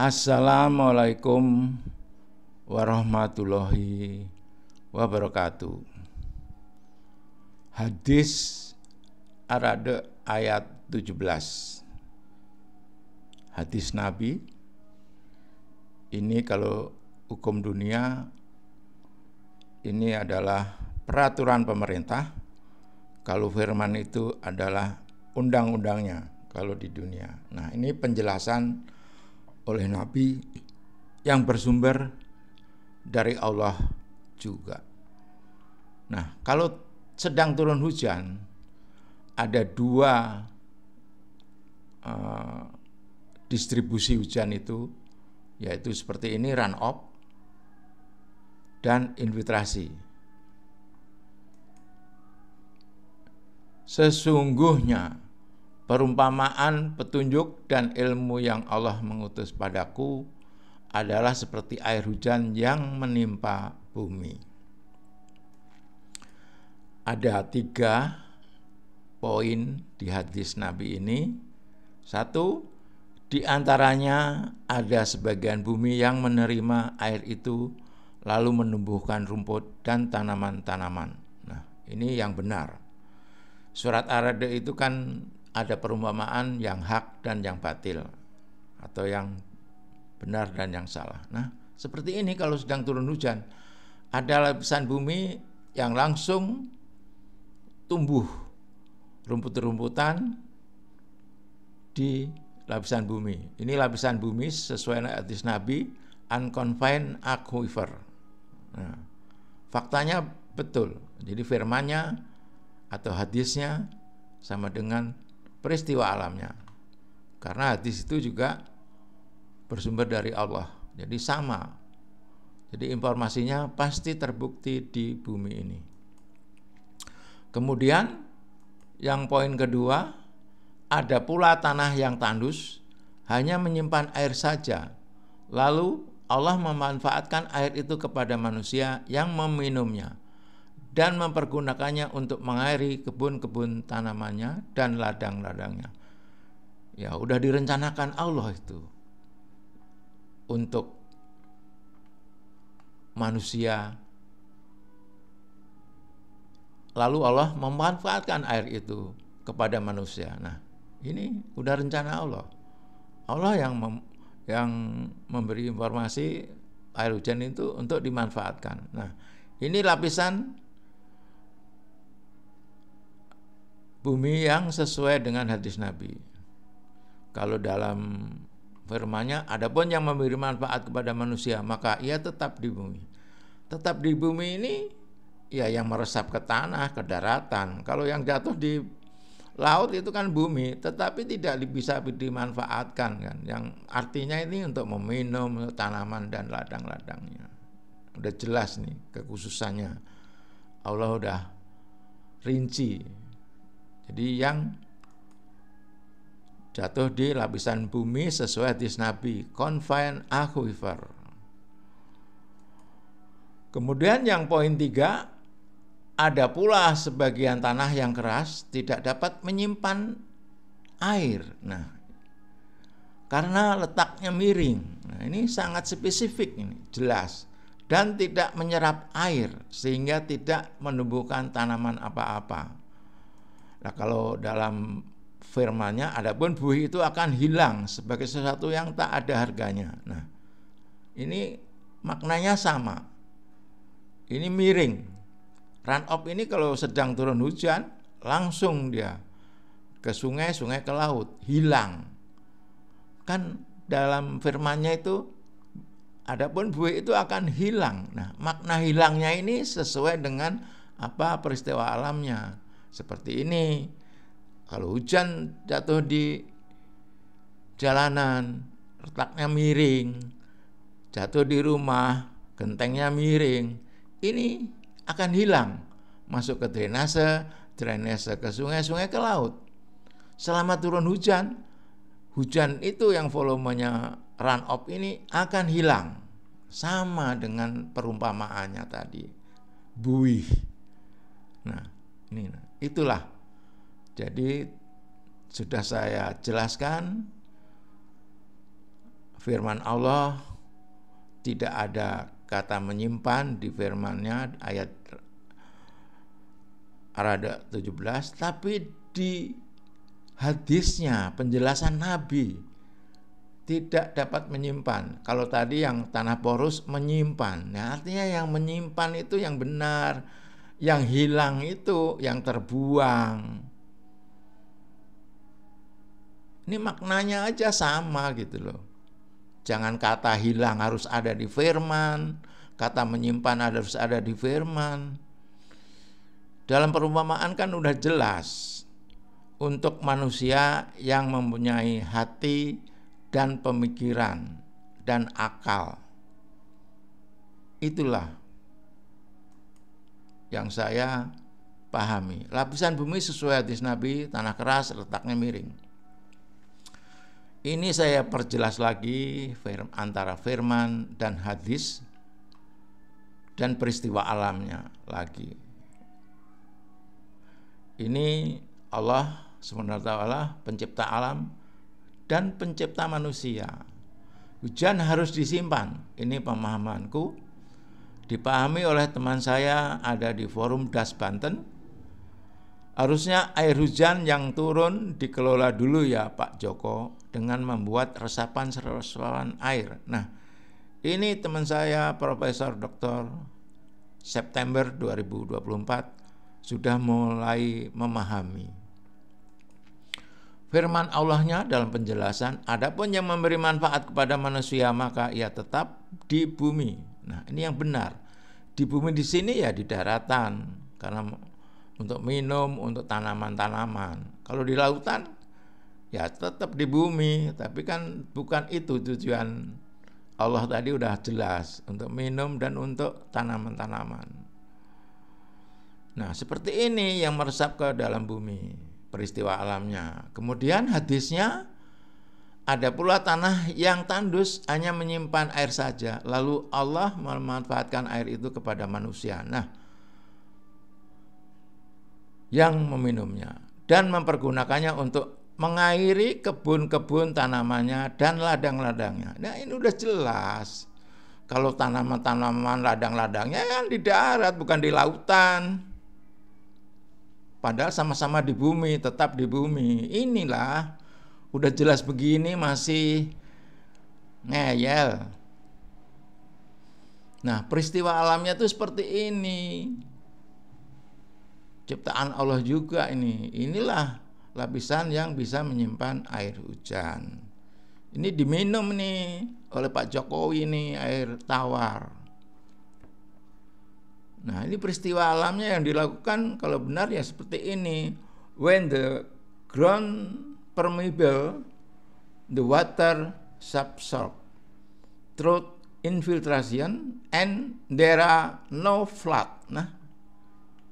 Assalamualaikum warahmatullahi wabarakatuh. Hadis Arade ayat 17. Hadis Nabi ini kalau hukum dunia ini adalah peraturan pemerintah, kalau firman itu adalah undang-undangnya kalau di dunia. Nah, ini penjelasan oleh Nabi yang bersumber dari Allah juga. Nah, kalau sedang turun hujan, ada dua distribusi hujan itu, yaitu seperti ini, run off dan infiltrasi. Sesungguhnya perumpamaan, petunjuk, dan ilmu yang Allah mengutus padaku adalah seperti air hujan yang menimpa bumi. Ada 3 poin di hadis Nabi ini. 1, di antaranya ada sebagian bumi yang menerima air itu lalu menumbuhkan rumput dan tanaman-tanaman. Nah, ini yang benar. Surat Ar-Ra'd itu kan ada perumpamaan yang hak dan yang batil, atau yang benar dan yang salah. Nah, seperti ini kalau sedang turun hujan, ada lapisan bumi yang langsung tumbuh rumput-rumputan di lapisan bumi. Ini lapisan bumi sesuai hadis Nabi, unconfined aquifer. Nah, faktanya betul. Jadi firmannya atau hadisnya sama dengan peristiwa alamnya, karena hadis itu juga bersumber dari Allah, jadi sama. Jadi informasinya pasti terbukti di bumi ini. Kemudian yang poin kedua, ada pula tanah yang tandus, hanya menyimpan air saja, lalu Allah memanfaatkan air itu kepada manusia yang meminumnya dan mempergunakannya untuk mengairi kebun-kebun tanamannya dan ladang-ladangnya. Ya, udah direncanakan Allah itu untuk manusia. Lalu Allah memanfaatkan air itu kepada manusia. Nah, ini udah rencana Allah. Allah yang memberi informasi air hujan itu untuk dimanfaatkan. Nah, ini lapisan bumi yang sesuai dengan hadis Nabi. Kalau dalam firman-Nya, adapun yang memberi manfaat kepada manusia, maka ia tetap di bumi. Tetap di bumi ini ya yang meresap ke tanah, ke daratan. Kalau yang jatuh di laut itu kan bumi, tetapi tidak bisa dimanfaatkan kan. Yang artinya ini untuk meminum, untuk tanaman dan ladang-ladangnya. Udah jelas nih kekhususannya. Allah udah rinci. Jadi yang jatuh di lapisan bumi sesuai hadis Nabi, confined aquifer. Kemudian yang poin 3, ada pula sebagian tanah yang keras tidak dapat menyimpan air. Nah, karena letaknya miring. Nah, ini sangat spesifik, ini jelas, dan tidak menyerap air sehingga tidak menumbuhkan tanaman apa-apa. Nah, kalau dalam firman-Nya, adapun buih itu akan hilang sebagai sesuatu yang tak ada harganya. Nah, ini maknanya sama. Ini miring. Run off ini kalau sedang turun hujan, langsung dia ke sungai, sungai ke laut, hilang. Kan dalam firman-Nya itu, adapun buih itu akan hilang. Nah, makna hilangnya ini sesuai dengan apa peristiwa alamnya. Seperti ini, kalau hujan jatuh di jalanan, letaknya miring, jatuh di rumah, gentengnya miring, ini akan hilang, masuk ke drainase ke sungai, sungai ke laut. Selama turun hujan, hujan itu yang volumenya run off ini akan hilang, sama dengan perumpamaannya tadi, buih. Nah, itulah. Jadi sudah saya jelaskan firman Allah tidak ada kata menyimpan di firman-Nya ayat Ar-Ra'd 17, tapi di hadisnya, penjelasan Nabi tidak dapat menyimpan. Kalau tadi yang tanah porus menyimpan, nah artinya yang menyimpan itu yang benar, yang hilang itu yang terbuang. Ini maknanya aja sama gitu loh. Jangan kata hilang harus ada di firman, kata menyimpan harus ada di firman. Dalam perumpamaan kan udah jelas untuk manusia yang mempunyai hati dan pemikiran dan akal. Itulah yang saya pahami. Lapisan bumi sesuai hadis Nabi, tanah keras, letaknya miring. Ini saya perjelas lagi antara firman dan hadis dan peristiwa alamnya lagi. Ini Allah SWT pencipta alam dan pencipta manusia. Hujan harus disimpan. Ini pemahamanku. Dipahami oleh teman saya ada di forum Das Banten. Harusnya air hujan yang turun dikelola dulu ya Pak Joko dengan membuat resapan air. Nah, ini teman saya Profesor Dr. September 2024 sudah mulai memahami. Firman Allahnya dalam penjelasan, adapun yang memberi manfaat kepada manusia maka ia tetap di bumi. Nah, ini yang benar. Di bumi di sini ya di daratan, karena untuk minum, untuk tanaman-tanaman. Kalau di lautan ya tetap di bumi, tapi kan bukan itu tujuan Allah tadi udah jelas, untuk minum dan untuk tanaman-tanaman. Nah, seperti ini yang meresap ke dalam bumi, peristiwa alamnya. Kemudian hadisnya, ada pula tanah yang tandus hanya menyimpan air saja, lalu Allah memanfaatkan air itu kepada manusia. Nah, yang meminumnya dan mempergunakannya untuk mengairi kebun-kebun tanamannya dan ladang-ladangnya. Nah, ini udah jelas. Kalau tanaman-tanaman ladang-ladangnya kan di darat, bukan di lautan. Padahal sama-sama di bumi, tetap di bumi. Inilah, udah jelas begini masih ngeyel. Nah, peristiwa alamnya tuh seperti ini. Ciptaan Allah juga ini. Inilah lapisan yang bisa menyimpan air hujan. Ini diminum nih oleh Pak Jokowi nih, air tawar. Nah, ini peristiwa alamnya yang dilakukan kalau benar ya seperti ini. When the ground permeable, the water subsorb through infiltration and there are no flood. Nah,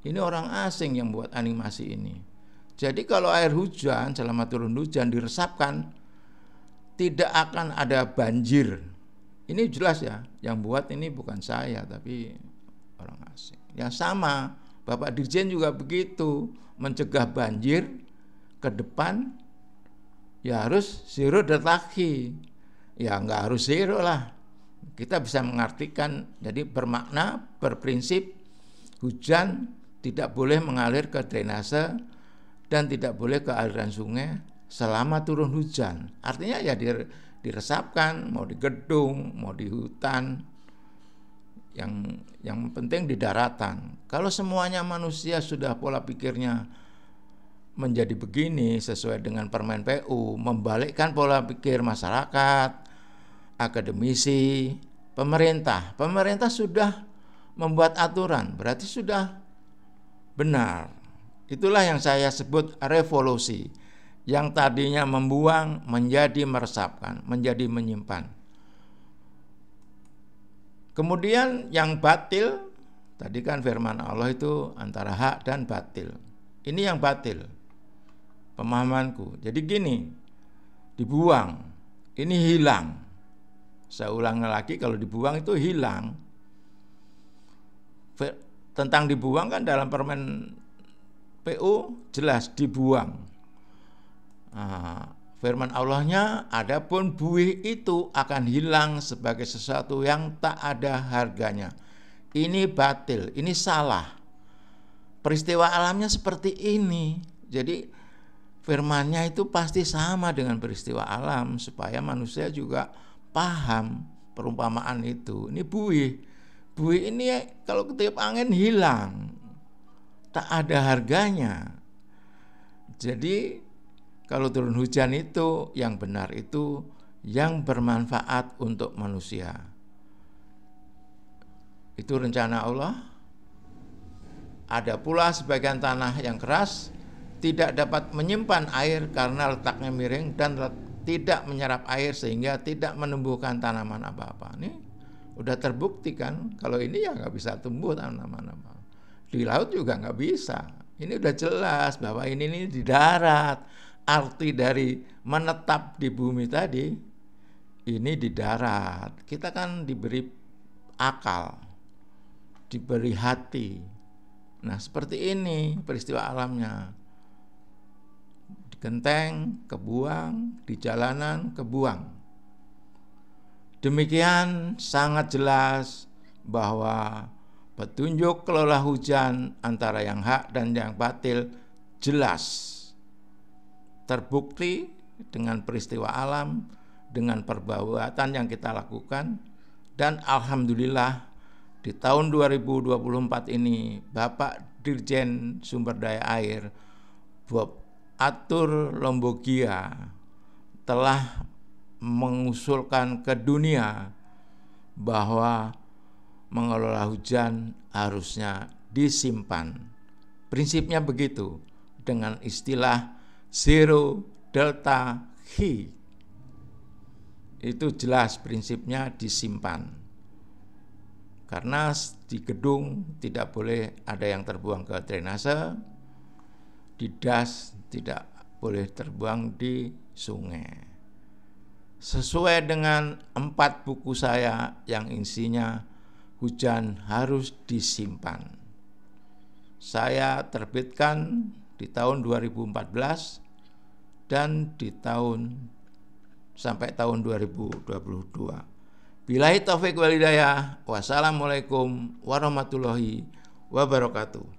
ini orang asing yang buat animasi ini. Jadi kalau air hujan selama turun hujan diresapkan, tidak akan ada banjir. Ini jelas ya, yang buat ini bukan saya tapi orang asing. Yang sama, Bapak Dirjen juga begitu, mencegah banjir ke depan ya harus zero deteksi. Ya enggak harus zero lah. Kita bisa mengartikan, jadi bermakna, berprinsip hujan tidak boleh mengalir ke drainase dan tidak boleh ke aliran sungai selama turun hujan. Artinya ya diresapkan, mau di gedung, mau di hutan. Yang penting di daratan. Kalau semuanya manusia sudah pola pikirnya menjadi begini sesuai dengan Permen PU, membalikkan pola pikir masyarakat, akademisi, pemerintah sudah membuat aturan, berarti sudah benar. Itulah yang saya sebut revolusi. Yang tadinya membuang menjadi meresapkan, menjadi menyimpan. Kemudian yang batil, tadi kan firman Allah itu antara hak dan batil. Ini yang batil, pemahamanku. Jadi gini, dibuang, ini hilang. Saya ulang lagi, kalau dibuang itu hilang. Tentang dibuang kan dalam Permen PU jelas dibuang. Nah, Firman Allahnya, adapun buih itu akan hilang sebagai sesuatu yang tak ada harganya. Ini batil, ini salah. Peristiwa alamnya seperti ini. Jadi firmannya itu pasti sama dengan peristiwa alam, supaya manusia juga paham perumpamaan itu. Ini buih. Buih ini kalau ketiup angin hilang, tak ada harganya. Jadi kalau turun hujan itu yang benar, itu yang bermanfaat untuk manusia. Itu rencana Allah. Ada pula sebagian tanah yang keras, tidak dapat menyimpan air karena letaknya miring dan tidak menyerap air sehingga tidak menumbuhkan tanaman apa-apa. Ini udah terbukti kan, kalau ini ya nggak bisa tumbuh tanaman apa. Di laut juga nggak bisa. Ini udah jelas bahwa ini di darat. Arti dari menetap di bumi tadi, ini di darat. Kita kan diberi akal, diberi hati. Nah, seperti ini peristiwa alamnya. Di genteng, kebuang, di jalanan, kebuang. Demikian sangat jelas bahwa petunjuk kelola hujan antara yang hak dan yang batil jelas. Terbukti dengan peristiwa alam, dengan perbuatan yang kita lakukan, dan alhamdulillah di tahun 2024 ini Bapak Dirjen Sumber Daya Air Bob Atur Lombogia telah mengusulkan ke dunia bahwa mengelola hujan harusnya disimpan. Prinsipnya begitu, dengan istilah Zero Delta He. Itu jelas prinsipnya disimpan. Karena di gedung tidak boleh ada yang terbuang ke drainase, di das tidak boleh terbuang di sungai. Sesuai dengan 4 buku saya yang isinya hujan harus disimpan. Saya terbitkan di tahun 2014 dan di sampai tahun 2022. Billahi taufik wal hidayah. Wassalamualaikum warahmatullahi wabarakatuh.